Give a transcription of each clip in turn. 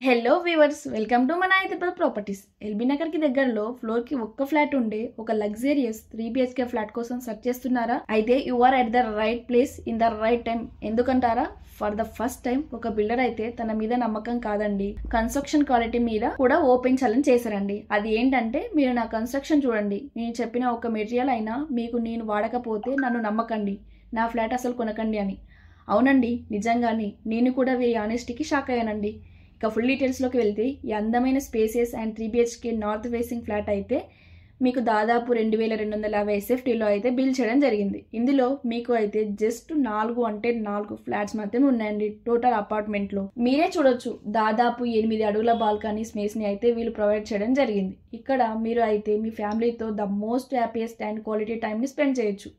Hello viewers, welcome to మన Hyderabad properties. LB Nagar కి దగ్గరలో ఫ్లోర్ కి ఒక్క ఫ్లాట్ ఉండే ఒక లగ్జరియస్ 3 BHK ఫ్లాట్ కోసం సెర్చ్ చేస్తున్నారా? అయితే you are at the right place in the right time. ఎందుకంటారా? ఫర్ ద ఫస్ట్ టైం ఒక బిల్డర్ అయితే తన మీద నమ్మకం కాదండి, కన్స్ట్రక్షన్ క్వాలిటీ మీద కూడా ఓపెన్ ఛాలెంజ్ చేశారండి. అది ఏంటంటే, మీరు నా కన్స్ట్రక్షన్ చూడండి, నేను చెప్పిన ఒక మెటీరియల్ అయినా మీకు నేను వాడకపోతే నన్ను నమ్మకండి, నా ఫ్లాట్ అసలు కొనకండి అని. అవునండి, నిజంగానే నేను కూడా వీరి ఆనెస్టీకి షాక్ అయ్యానండి. ఇక ఫుల్ డీటెయిల్స్లోకి వెళ్తే, ఈ అందమైన spaces and 3 BHK north facing flat అయితే మీకు దాదాపు 2250 SFTలో అయితే బిల్ చేయడం జరిగింది. ఇందులో మీకు అయితే జస్ట్ 4 ఫ్లాట్స్ మాత్రమే ఉన్నాయండి టోటల్ అపార్ట్మెంట్లో. మీరే చూడొచ్చు, దాదాపు 8 అడుగుల బాల్కనీ స్పేస్ని అయితే వీళ్ళు ప్రొవైడ్ చేయడం జరిగింది. ఇక్కడ మీరు అయితే మీ ఫ్యామిలీతో the most happiest and quality టైంని స్పెండ్ చేయొచ్చు.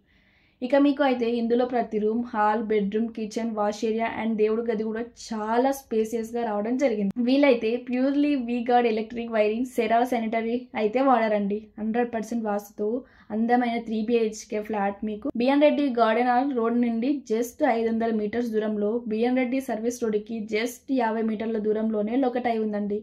ఇక మీకు అయితే ఇందులో ప్రతి room, hall, bedroom, kitchen, wash area and దేవుడి గది కూడా చాలా స్పేసియస్గా రావడం జరిగింది. వీలైతే purely Vguard electric wiring, Cera sanitary అయితే వాడారండి. 100% వాస్తుతో అందమైన 3 BHK ఫ్లాట్ మీకు BN Reddy garden or road నుండి జస్ట్ 500 మీటర్స్ దూరంలో, బిఎన్ రెడ్డి సర్వీస్ రోడ్కి జస్ట్ 50 మీటర్ల దూరంలోనే లొకేట్ అయి ఉందండి.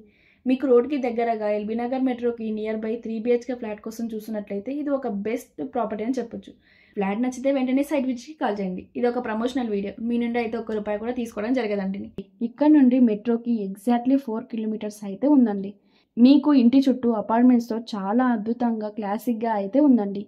మీకు రోడ్కి దగ్గరగా ఎల్బీ నగర్ మెట్రోకి నియర్ బై 3 BHK ఫ్లాట్ కోసం చూసినట్లయితే ఇది ఒక బెస్ట్ ప్రాపర్టీ అని చెప్పొచ్చు. ఫ్లాట్ నచ్చితే వెంటనే సైట్ విజిట్కి కాల్ చేయండి. ఇది ఒక ప్రమోషనల్ వీడియో, మీ నుండి అయితే ₹1 కూడా తీసుకోవడం జరగదండి. ఇక్కడ నుండి మెట్రోకి ఎగ్జాక్ట్లీ 4 కిలోమీటర్స్ అయితే ఉందండి. మీకు ఇంటి చుట్టూ అపార్ట్మెంట్స్తో చాలా అద్భుతంగా క్లాసిక్గా అయితే ఉందండి.